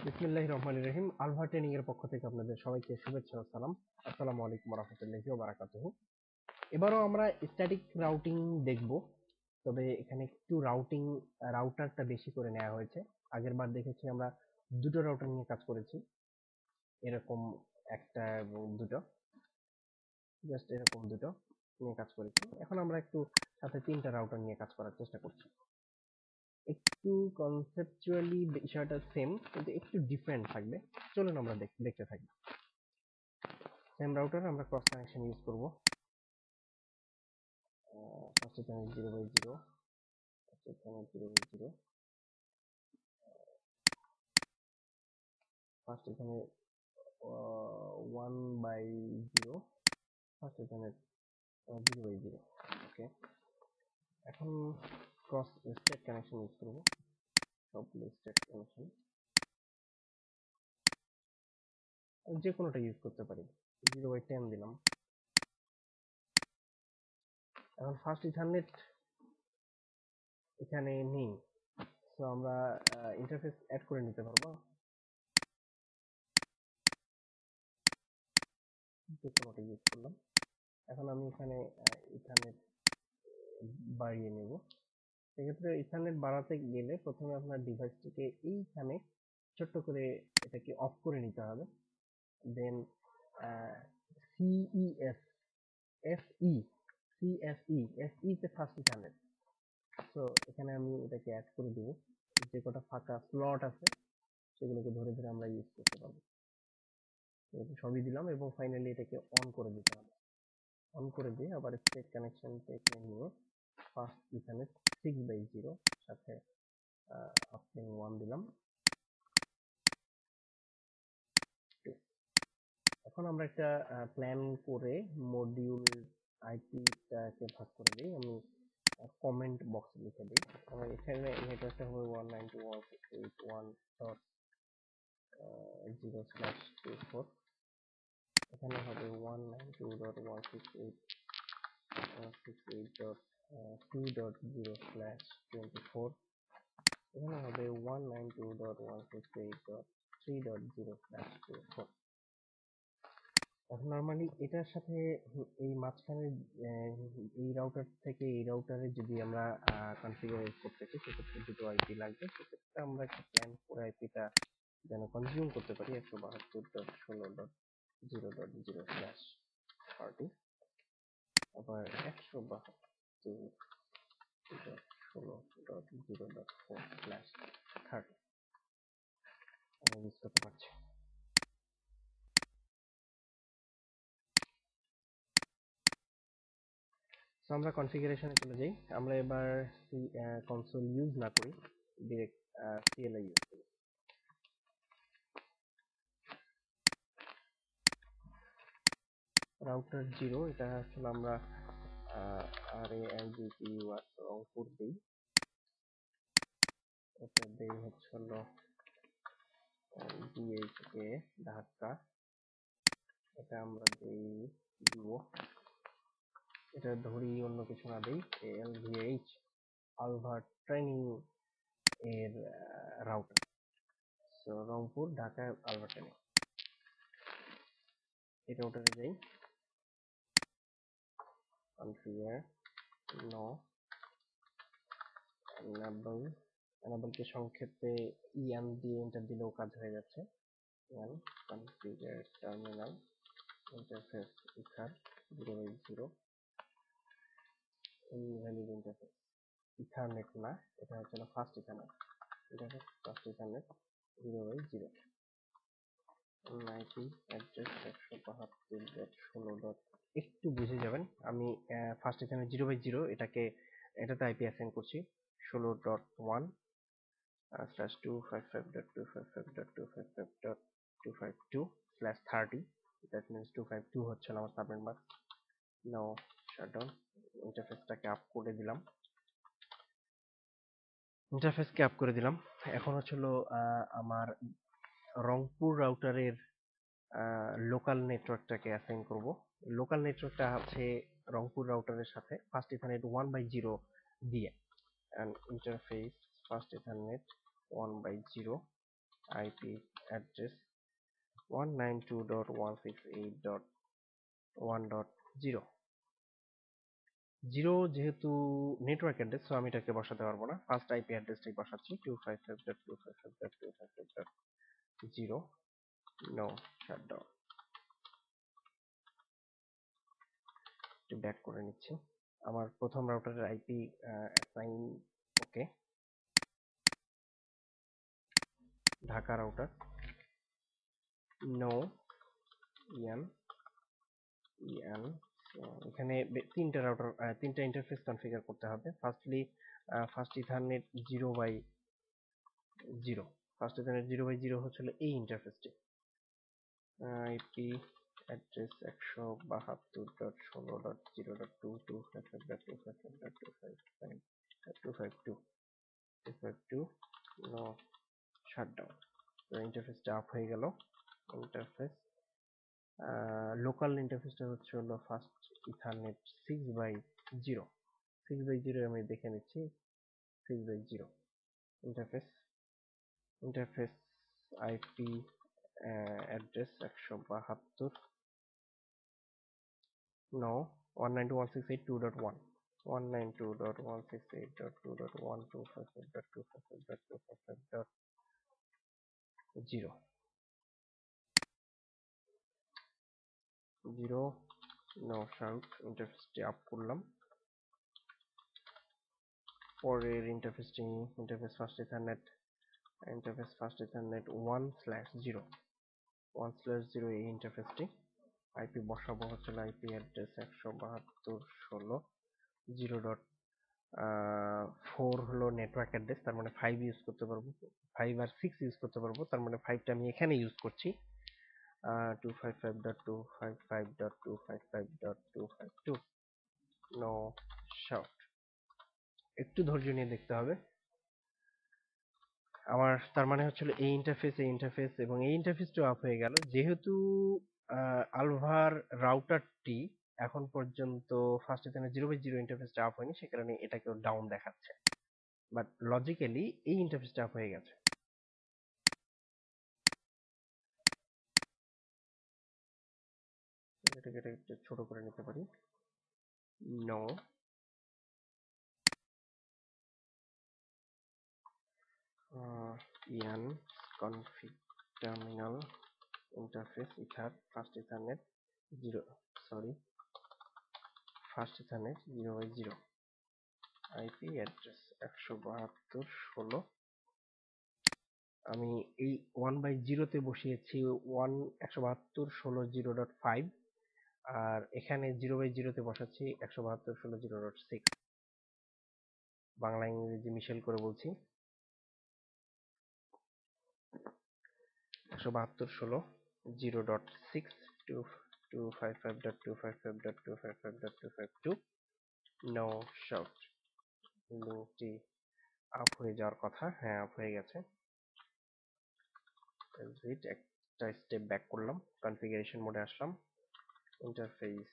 বিসমিল্লাহির রহমানির রহিম। Alva training এর পক্ষ থেকে আপনাদের সবাইকে শুভেচ্ছা ও সালাম। আসসালামু আলাইকুম ওয়া রাহমাতুল্লাহি ওয়া বারাকাতুহু। এবারও আমরা স্ট্যাটিক রাউটিং দেখব, তবে এখানে একটু রাউটারটা বেশি করে নেওয়া হয়েছে। আগের বার দেখেছি আমরা দুটো রাউটার নিয়ে কাজ করেছি, এরকম একটা এবং দুটো, জাস্ট এরকম দুটো নিয়ে কাজ করেছি। এখন আমরা একটু সাথে তিনটা রাউটার নিয়ে কাজ করার চেষ্টা করছি। একটু কনসেপচুয়ালি বিষয়টা সেম, কিন্তু একটু ডিফারেন্ট থাকবে। চলুন আমরা দেখতে থাকি। সেম রাউটার আমরা ক্রস কানেকশন ইউজ করব। ফার্স্ট এখানে 0/0, এখানে 0/0, ফার্স্ট এখানে 1/0, ফার্স্ট এখানে 0/0। ওকে, এখন ক্রস স্টেট কানেকশন ইউজ করব, সবগুলো স্টেট কানেকশন যে কোনোটা ইউজ করতে পারি। 0/10 দিলাম। এখন ফার্স্ট ইথারনেট এখানে নেই, তো আমরা ইন্টারফেস অ্যাড করে নিতে পারবো, যে কোনোটা ইউজ করলাম। এখন আমি এখানে ইথারনেট বাড়িয়ে নেব। সেক্ষেত্রে ইথারনেট বাড়াতে গেলে প্রথমে আপনার ডিভাইসটিকে এইখানে ছোট্ট করে এটাকে অফ করে নিতে হবে। দেন সিইএস এসই সিএসই তে ফার্স্ট ইথারনেট। তো এখানে আমি এটাকে অ্যাড করে দেব, যে কটা ফাঁকা স্লট আছে সেগুলোকে ধরে ধরে আমরা ইউজ করতে পারবো। সবই দিলাম এবং ফাইনালি এটাকে অন করে দিতে হবে। অন করে দিয়ে আবার স্টেট কানেকশনটা এখানে নিয়ে ফার্স্ট ইথারনেট 6/0 সাথে আপলিং 1 দিলাম। এখন আমরা একটা প্ল্যান করে মডিউল আইপিটাকে ভাগ করে দিই। আমি কমেন্ট বক্সে লিখে দিই। আমার এখানে নেটওয়ার্কটা হবে 192.168.1.0/24। এখানে হবে 192.168.2.0/24। এখানে হবে 192.168.3.0/24। এখন নরমালি এটার সাথে এই মাঝখানে এই রাউটার থেকে এই রাউটারে যদি আমরা কনফিগার করতে চাই, সেক্ষেত্রে দুটো আইপি লাগবে। সেক্ষেত্রে আমরা একটা প্ল্যান করে আইপিটা যেন কনজিউম করতে পারি 172.16.0.0/30, আবার 172.16.0.4/30 আমি ইউজ করতে পারছি। তো আমরা কনফিগারেশনে চলে যাই। আমরা এবার কনসোল ইউজ না করি, ডিরেক্ট সিএলআই ইউজ করি। রাউটার 0, এটা আসলে আমরা RAIGPUR রংপুর দিই। এটা দেই হচ্ছে হলো DHA ঢাকা, এটা আমরা দিব, এটা ধরি অন্য কিছু না দেই, ALVH আলভা ট্রেনিং এর router. So Rangpur Dhaka Alva training, এই রাউটারে যাই, কনফিগার নো enable কে সংক্ষেপে ইএন দিয়ে এন্টার দিলেও কাজ হয়ে যাচ্ছে। En configure terminal interface ether 0/0 invalid interface, ethernet না, এটা হচ্ছে না first ethernet, interface first ethernet 0/0। IP address 172.16. একটু বুঝে যাবেন, আমি ফার্স্ট ইথারনেট 0/0 এটাতে আইপি অ্যাসাইন করছি 16.1/255.255.255.252/30। দ্যাট মিনস 252 হচ্ছে আমার সাবনেট মাস্ক। নাও শাটডাউন, ইন্টারফেসটাকে আপ করে দিলাম, এখন হচ্ছে হলো আমার রংপুর রাউটারের লোকাল নেটওয়ার্কটাকে অ্যাসাইন করব। লোকাল নেটওয়ার্কটা আছে রংপুর রাউটারের সাথে ফার্স্ট ইথারনেট 1/0 দিয়ে, interface first ethernet 1/0 IP address 192.168.1.0 zero যেহেতু নেটওয়ার্ক অ্যাড্রেস, তো আমি এটাকে বসাতে পারবো না। ফার্স্ট আইপি অ্যাড্রেসটাই বসাচ্ছি 255.255.255.0 নো শাটডাউন। একটু ব্যাক করে নিচ্ছি। আমার প্রথম রাউটারের আইপি অ্যাসাইন ওকে, ঢাকা রাউটার নো ইয়ান ইয়ান। এখানে তিনটা রাউটার, তিনটা ইন্টারফেস কনফিগার করতে হবে। ফার্স্ট ইথারনেট 0/0, ফার্স্ট ইথারনেট 0/0 হচ্ছিল এই ইন্টারফেসটি। IP address 172.16.0.255.255.255.252 no shutdown. তো ইন্টারফেসটা আপ হয়ে গেল। ইন্টারফেস লোকাল ইন্টারফেসটা হচ্ছে হলো ফার্স্ট ইথারনেট 6/0। 6/0 আমি দেখে নিচ্ছি। 6/0 interface IP address 172 no 192.168.2.1 192.168.2.1.255.255.255.0 0 no shut. ইন্টারফেসটি আপ করলাম। পরের ইন্টারফেস ফার্স্ট ইথারনেট 1/0 1/0 এই ইন্টারফেসটি। আইপি বসাবো হচ্ছে আইপি অ্যাড্রেস 172.16.0.4 হলো নেটওয়ার্ক অ্যাড্রেস, তার মানে 5 ইউজ করতে পারবো, 5 আর 6 ইউজ করতে পারবো, তার মানে 5টা আমি এখানে ইউজ করছি। 255.255.255.252 নো শাউট। একটু ধৈর্য নিয়ে দেখতে হবে। আমার তার মানে হচ্ছিল এই ইন্টারফেস এবং এই ইন্টারফেসটাও আপ হয়ে গেল। যেহেতু আলভার রাউটারটি এখন পর্যন্ত ফার্স্ট ইথারনেট 0/0 ইন্টারফেসটা আপ হয়নি, সে কারণে এটাকেও ডাউন দেখাচ্ছে, বাট লজিক্যালি এই ইন্টারফেসটা আপ হয়ে গেছে। এটাকে একটু ছোট করে নিতে পারি। নো ইয়ান config terminal interface ether first ethernet 0/0 IP address 172.16। আমি এই 1/0 বসিয়েছি 172.16.0.5, আর এখানে 0/0 বসাচ্ছি 172.16.0.6। বাংলা ইংরেজি মিশেল করে বলছি। 172.16.0.6 255.255.255.252 নো শাউট। লিঙ্কটি আপ হয়ে যাওয়ার কথা, হ্যাঁ আপ হয়ে গেছে। এক্সিট, একটা স্টেপ ব্যাক করলাম, কনফিগারেশন মোডে আসলাম। ইন্টারফেস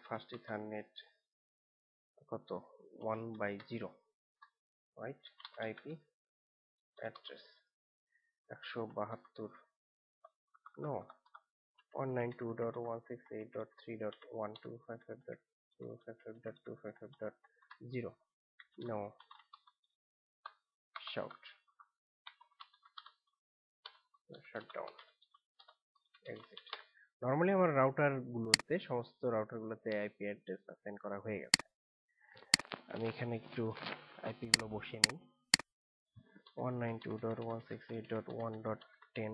ফার্স্ট ইথারনেট কত 1/0 right. IP address 172 no 192.168.3.125.255.255.0 no shut. Shutdown, exit. Normally আমার সমস্ত রাউটার গুলোতে আইপি অ্যাড্রেস অ্যাসাইন করা হয়ে গেছে। আমি এখানে একটু আইপি গুলো বসিয়ে নিই। 192.168.1.10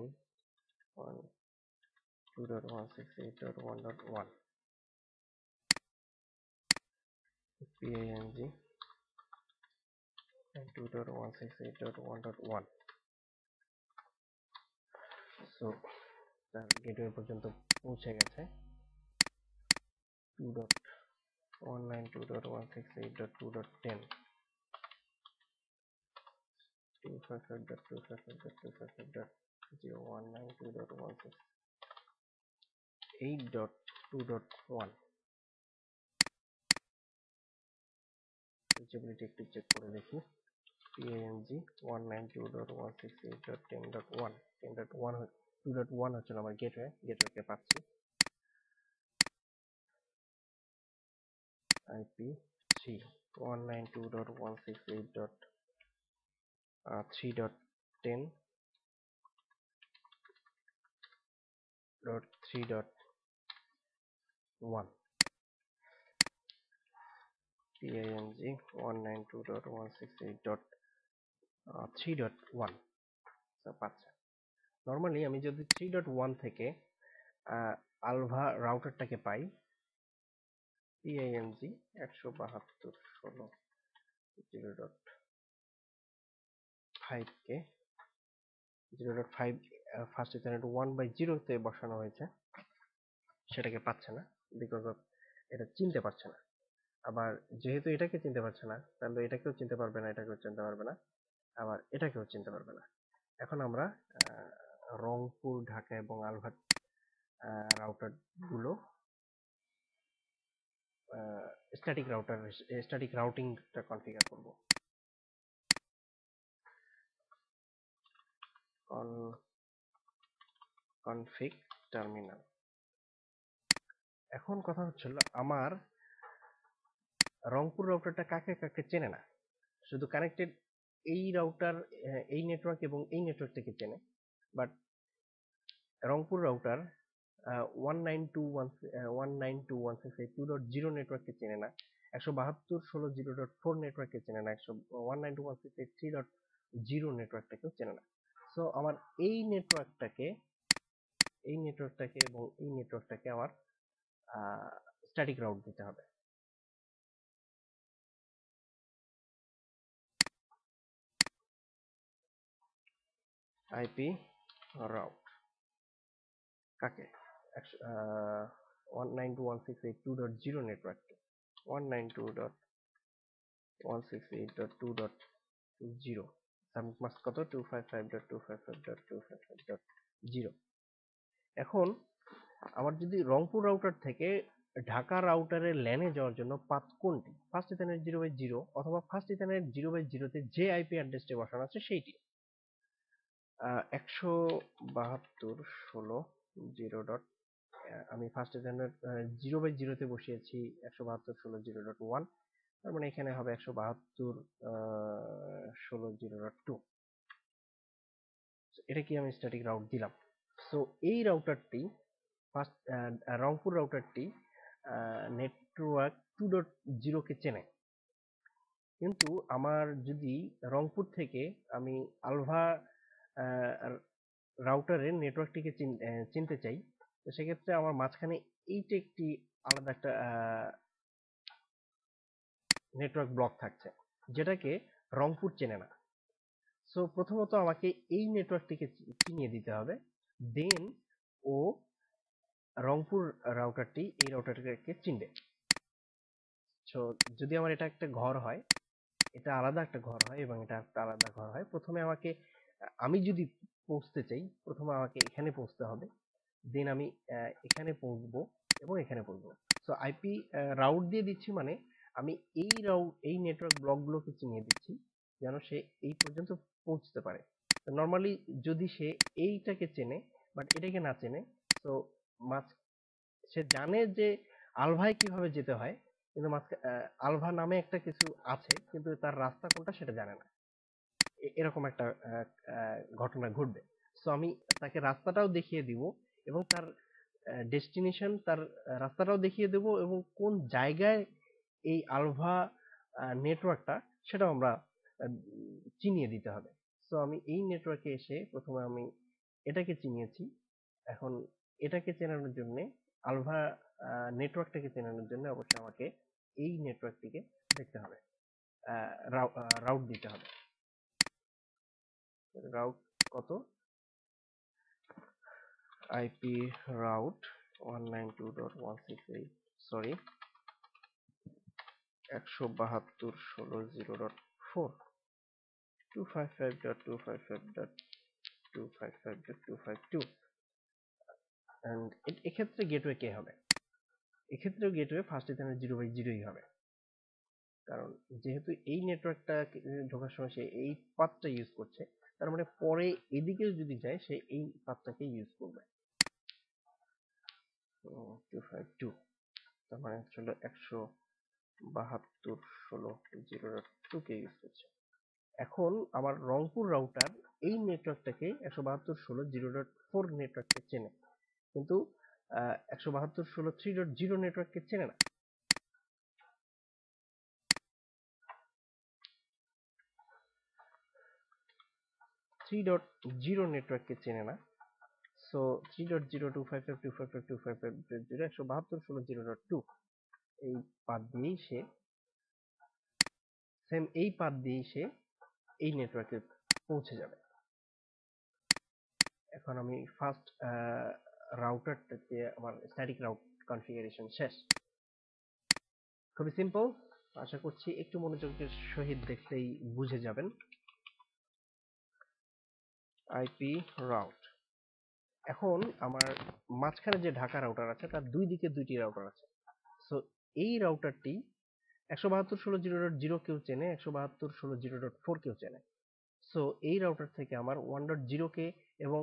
2.168.1.1 PANG 2.168.1.1। সো তার গেটওয়ে পর্যন্ত পৌঁছে গেছে। 192.168.2.10 255.255.255.0.192.168.2.1 রিচেবিলিটি একটু চেক করে দেখি। PING 192.168.10.1 10.1 2.1 হচ্ছে আমার গেটওয়েকে পাচ্ছি। IP 3 192.168.3.10.3.1 PING 192.168.3.1 পাচ্ছে। নর্মালি আমি যদি 3.1 থেকে আলভা রাউটারটাকে পাই, PING 172.16.0.5 কে 0.5 ফার্স্ট ইথারনেট 1/0 তে বসানো হয়েছে, সেটাকে পাচ্ছে না, বিকজ অফ এটা চিনতে পারছে না। আবার যেহেতু এটাকে চিনতে পারছে না, তাহলে এটাকেও চিনতে পারবে না, এটাকেও চিনতে পারবে না, আবার এটাকেও চিনতে পারবে না। এখন আমরা রংপুর, ঢাকা এবং আলভা রাউটার গুলো স্ট্যাটিক রাউটিংটা কনফিগার করব। Config terminal. এখন কথা হচ্ছিল, আমার রংপুর রাউটারটা কাকে কাকে চেনে না, শুধু কানেক্টেড এই রাউটার, এই নেটওয়ার্ক এবং এই নেটওয়ার্ক থেকে চেনে, বাট রংপুর রাউটার 192.168.2.0 নেটওয়ার্ককে চেনে না, 172.16.0.4 নেটওয়ার্ককে চেনে না, 192.168.3.0 নেটওয়ার্কটাকেও চেনে না। সো আমার এই নেটওয়ার্কটাকে এবং এই নেটওয়ার্কটাকে আমার স্ট্যাটিক রাউট দিতে হবে। আইপি রাউট কাকে? 192.168.2.0 নেটওয়ার্ককে, 192.168.2.0 সাবনেট মাস্ক কত? 255.255.255.0। এখন আমার যদি রংপুর রাউটার থেকে ঢাকা রাউটারের ল্যানে যাওয়ার জন্য পাথ কোনটি? ফার্স্ট ইথারনেট 0/0 অথবা ফার্স্ট ইথারনেট 0/0 তে যে আইপি অ্যাড্রেসটি বসানো আছে সেইটি। 172.16.0. আমি ফার্স্ট ইথারনেট 0/0 তে বসিয়েছি 172.16.0.1, তার মানে এখানে হবে 172.16.0.2। এটা কি আমি স্ট্যাটিক রাউট দিলাম। সো এই রাউটারটি ফার্স্ট রংপুর রাউটারটি নেটওয়ার্ক 2.0 কে চেনে, কিন্তু আমার যদি রংপুর থেকে আমি আলভা রাউটারের নেটওয়ার্কটিকে চিনতে চাই, তো সেক্ষেত্রে আমার মাঝখানে এইটা একটি আলাদা একটা নেটওয়ার্ক ব্লক থাকছে, যেটাকে রংপুর চেনে না। সো প্রথমত আমাকে এই নেটওয়ার্কটিকে চিনিয়ে দিতে হবে, দেন ও রংপুর রাউটারটি এই রাউটারটিকে চিনবে। সো যদি আমার এটা একটা ঘর হয়, এটা আলাদা একটা ঘর হয় এবং এটা একটা আলাদা ঘর হয়, প্রথমে আমাকে, আমি যদি পৌঁছতে চাই, প্রথমে আমাকে এখানে পৌঁছতে হবে, দেন আমি এখানে পৌঁছবো এবং এখানে পৌঁছবো। সো আইপি রাউট দিয়ে দিচ্ছি, মানে আমি এই নেটওয়ার্ক ব্লকগুলোকে চিনিয়ে দিচ্ছি যেন সে এই পর্যন্ত পৌঁছতে পারে। নর্মালি যদি সে এইটাকে চেনে বাট এটাকে না চেনে, তো সে জানে যে আলভায় কিভাবে যেতে হয়, কিন্তু আলভা নামে একটা কিছু আছে, কিন্তু তার রাস্তা কোনটা সেটা জানে না, এরকম একটা ঘটনা ঘটবে। সো আমি তাকে রাস্তাটাও দেখিয়ে দিব এবং তার ডেস্টিনেশন, তার রাস্তাটাও দেখিয়ে দেব, এবং কোন জায়গায় এই আলভা নেটওয়ার্কটা, সেটাও আমরা চিনিয়ে দিতে হবে। সো আমি এই নেটওয়ার্কে এসে প্রথমে আমি এটাকে চিনিয়েছি, এখন এটাকে চেনানোর জন্য, আলভা নেটওয়ার্কটাকে চেনানোর জন্য অবশ্যই আমাকে এই নেটওয়ার্কটিকে দেখতে হবে, রাউট দিতে হবে। রাউট কত? আইপি রাউট 192.168, সরি 172.16.0.4 255.255.255.252, এন্ড এক্ষেত্রে গেটওয়ে কে হবে? এক্ষেত্রেও গেটওয়ে ফার্স্ট ইথারনেট 0/0 হবে। কারণ যেহেতু এই নেটওয়ার্কটা ঢোকার সময় সে এই পাথটা ইউজ করছে, তার মানে পরে এদিকে যদি যায় সে এই পাথটাকে ইউজ করবে। 252, তার মানে হচ্ছিল 172.16.0.2 কে ইউজ করছে। এখন আমার রংপুর রাউটার এই নেটওয়ার্কটাকে 172.16.0.4 নেটওয়ার্ককে চেনে, কিন্তু 172.16.3.0 নেটওয়ার্ককে চেনে না। 3.0 নেটওয়ার্ককে চেনে না। সো 3.0.255.255.255.0 172.16.0.2 এই পাথ দিয়েই সে এই নেটওয়ার্কে পৌঁছে যাবে। এখন আমি ফার্স্ট রাউটারটাকে, আমার স্ট্যাটিক রাউট কনফিগারেশন শেষ। খুবই সিম্পল, আশা করছি একটু মনোযোগের সহিত দেখলেই বুঝে যাবেন। আইপি রাউট, এখন আমার মাঝখানে যে ঢাকা রাউটার আছে তার দুই দিকে দুইটি রাউটার আছে। সো এই রাউটারটি 172.16.0.0 কেও চেনে, 172.16.0.4 কেও চেনে। সো এই রাউটার থেকে আমার 1.0 কে এবং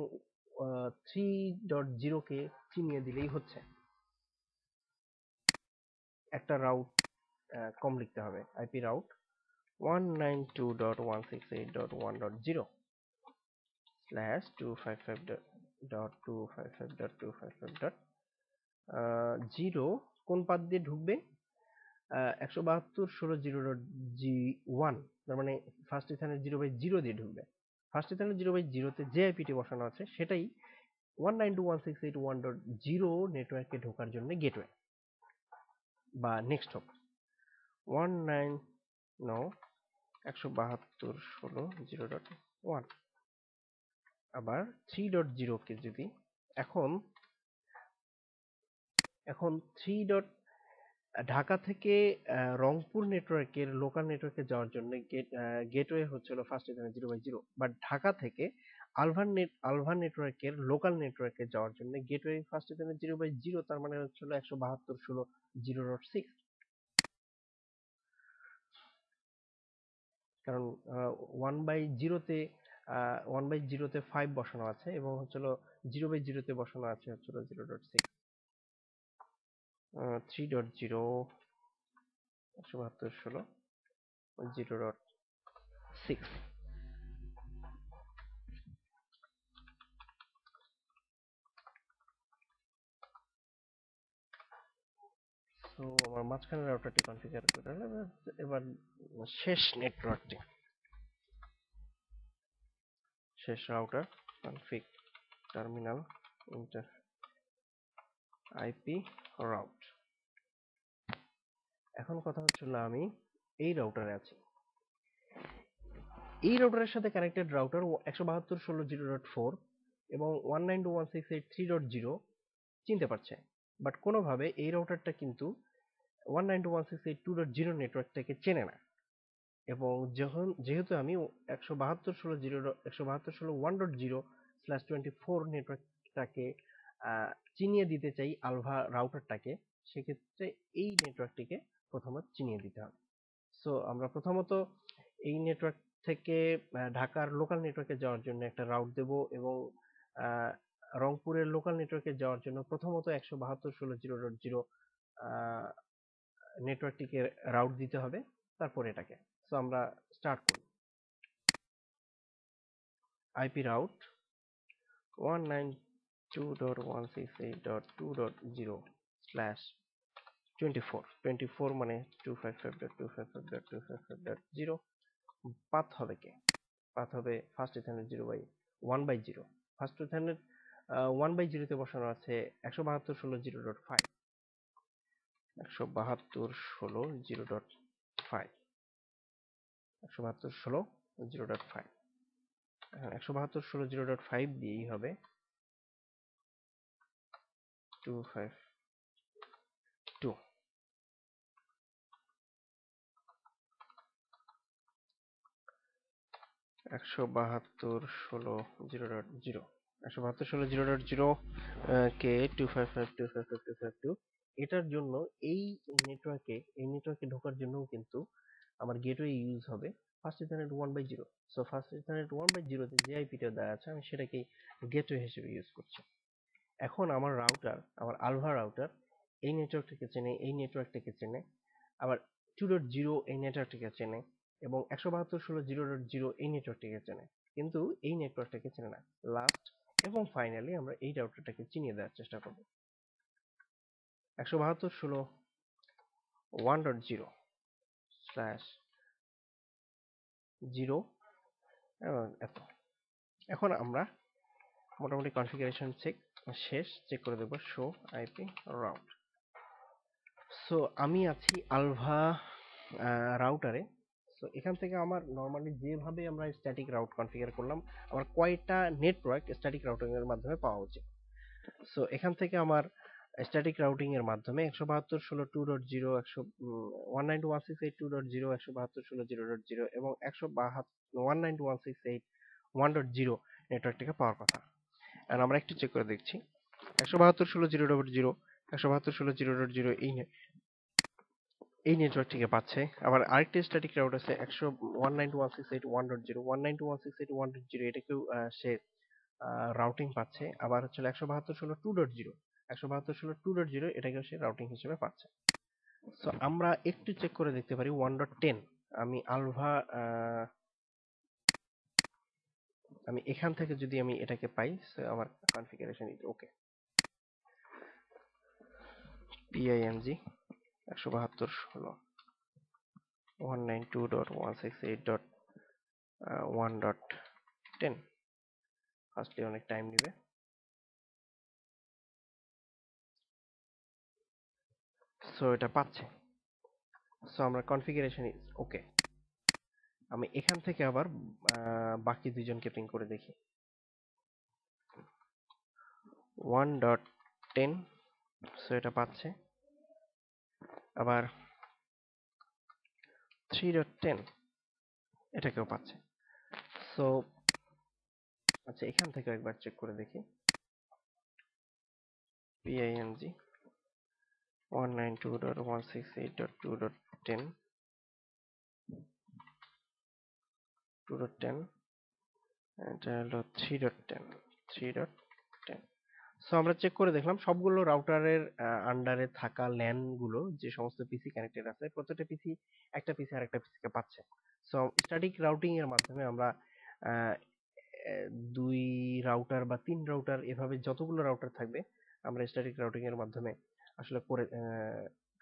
3.0 কে চিনিয়ে দিলেই হচ্ছে। একটা রাউট কম লিখতে হবে, আইপি রাউট 192.168.1.0/255.255.255.0 কোন পাথ দিয়ে ঢুকবে? 172.16.0.G1, তার মানে ফার্স্ট ইথারনেট 0/0 দিয়ে ঢুকবে। ফার্স্ট ইথারনেট 0/0 তে যে আইপিটি বসানো আছে সেটাই 192.168.1.0 নেটওয়ার্কে ঢোকার জন্য গেটওয়ে বা নেক্সট হপ। 172.16.0.1। আবার 3.0 কে যদি এখন 3. ঢাকা থেকে রংপুর নেটওয়ার্কের লোকাল নেটওয়ার্কে যাওয়ার জন্য গেটওয়ে হচ্ছিল ফার্স্ট ইথারনেট 0/0, বাট ঢাকা থেকে আলভার নেটওয়ার্কের লোকাল নেটওয়ার্কে যাওয়ার জন্য গেটওয়ে ফার্স্ট ইথারনেট 0/0, তার মানে হচ্ছিল 172.16.0.6। কারণ 1/0 তে 5 বসানো আছে এবং হচ্ছিল 0/0 তে বসানো আছে হচ্ছিল 0.6। 3.0 172.16.0.6। সো আমার মাঝখানে রাউটারটি কনফিগার করে এবার শেষ নেটওয়ার্কটি, শেষ router config terminal inter IP route. এখন কথা হচ্ছিল আমি এই রাউটারে আছি, এই রাউটারের সাথে কানেক্টেড রাউটার 172.16.0.4 এবং 192.168.3.0 চিনতে পারছে, বাট কোনোভাবে এই রাউটারটা কিন্তু 192.168.2.0 নেটওয়ার্কটাকে চেনে না। এবং যেহেতু আমি 172.1.0/24 নেটওয়ার্কটাকে চিনিয়ে দিতে চাই আলভা রাউটারটাকে, সেক্ষেত্রে এই নেটওয়ার্কটিকে প্রথমে চিনিয়ে দিতে হবে। সো আমরা প্রথমত এই নেটওয়ার্ক থেকে ঢাকার লোকাল নেটওয়ার্কে যাওয়ার জন্য একটা রাউট দেব এবং রংপুরের লোকাল নেটওয়ার্কে যাওয়ার জন্য প্রথমত 172.16.0.0 নেটওয়ার্কটিকে রাউট দিতে হবে, তারপর এটাকে। সো আমরা স্টার্ট করি। আইপি রাউট 192.168.2.0/24 মানে 255.255.255.0। পাথ হবে কে? পাথ হবে ফার্স্ট ইথারনেট 1/0। ফার্স্ট ইথারনেট 1/0 তে বসানো আছে 172.16.0.5, 172.16.0.5, 172.16.0.5। 172.16.0.5 দিয়েই হবে 252। 172.16.0.0 172.16.0.0 কে 255.255.252। এটার জন্য এই নেটওয়ার্কে ঢোকার জন্য কিন্তু আমার গেটওয়ে ইউজ হবে first ethernet 1/0। So first ethernet 1/0 তে যে আইপিটা দেওয়া আছে আমি সেটাকেই গেটওয়ে হিসেবে ইউজ করছি। এখন আমার রাউটার, আমার আলভা রাউটার এই নেটওয়ার্কটাকে চেনে, এই নেটওয়ার্কটাকে চেনে, আবার 2.0 এই নেটওয়ার্কটাকে চেনে, এবং 172.16.0 এই নেটওয়ার্কটাকে চেনে, কিন্তু এই নেটওয়ার্কটাকে চেনে না। লাস্ট এবং ফাইনালি আমরা এই রাউটারটাকে চিনিয়ে দেওয়ার চেষ্টা করব। 172.1.0/0 এবং এত। এখন আমরা মোটামুটি কনফিগারেশন চেক করে দেবো শো আইপি রাউট। সো আমি আছি আলভা রাউটারে। সো এখান থেকে আমার নর্মালি যেভাবে আমরা স্ট্যাটিক রাউট কনফিগার করলাম, আমার কয়টা নেটওয়ার্ক স্ট্যাটিক রাউটিং এর মাধ্যমে পাওয়া উচিত। সো এখান থেকে আমার স্ট্যাটিক রাউটিং এর মাধ্যমে 172.16.2.0 192.168.2.0 172.16.0.0 এবং 191.681.1.0 নেটওয়ার্কটাকে পাওয়ার কথা। আর আমরা একটু চেক করে দেখছি। 172.16.0.0 172.16.0.0 এই নেটওয়ার্কটিকে পাচ্ছে। আবার আরেকটি স্ট্যাটিক রাউট আছে 192.168.1.0 192.168.1.0 এটাকেও সে রাউটিং পাচ্ছে। আবার হচ্ছে 172.16.2.0 172.16.2.0 এটাকেও সে রাউটিং হিসেবে পাচ্ছে। সো আমরা একটু চেক করে দেখতে পারি 1.10। আমি আলভা আমি এখান থেকে যদি আমি এটাকে পাই, আমার configuration is okay. PING 172.168.1.10 firstly অনেক টাইম নেবে। সো এটা পাচ্ছে। সো আমরা কনফিগারেশন ইজ ওকে। আমি এখান থেকে আবার বাকি দুইজনকে পিং করে দেখি। 1.10 সো এটা পাচ্ছে। আবার 3.10 এটাকেও পাচ্ছে। সো আচ্ছা, এখান থেকে একবার চেক করে দেখি। পিআইএনজি 192.168.2.10 2.10 এটা হলো 3.10 সো আমরা চেক করে দেখলাম সবগুলো রাউটারের আন্ডারে থাকা ল্যান গুলো যে সমস্ত পিসি কানেক্টেড আছে প্রত্যেকটা পিসি একটা পিসি আর একটা পিসিকে পাচ্ছে। সো স্ট্যাটিক রাউটিং এর মাধ্যমে আমরা দুই রাউটার বা তিন রাউটার এভাবে যতগুলো রাউটার থাকবে আমরা স্ট্যাটিক রাউটিং এর মাধ্যমে আসলে করে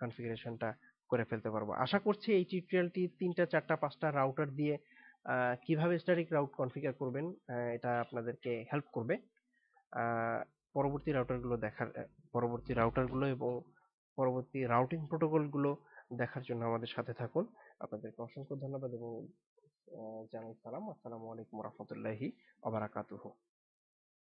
কনফিগারেশনটা করে ফেলতে পারবো। আশা করছি এই টিউটোরিয়ালটি 3টা 4টা 5টা রাউটার দিয়ে কিভাবে স্ট্যাটিক রাউট কনফিগার করবেন এটা আপনাদেরকে হেল্প করবে। পরবর্তী রাউটারগুলো এবং পরবর্তী রাউটিং প্রোটোকলগুলো দেখার জন্য আমাদের সাথে থাকুন। আপনাদেরকে অসংখ্য ধন্যবাদ এবং জানাই সালাম। আসসালামু আলাইকুম রহমতুল্লাহি ওয়া বারাকাতুহু।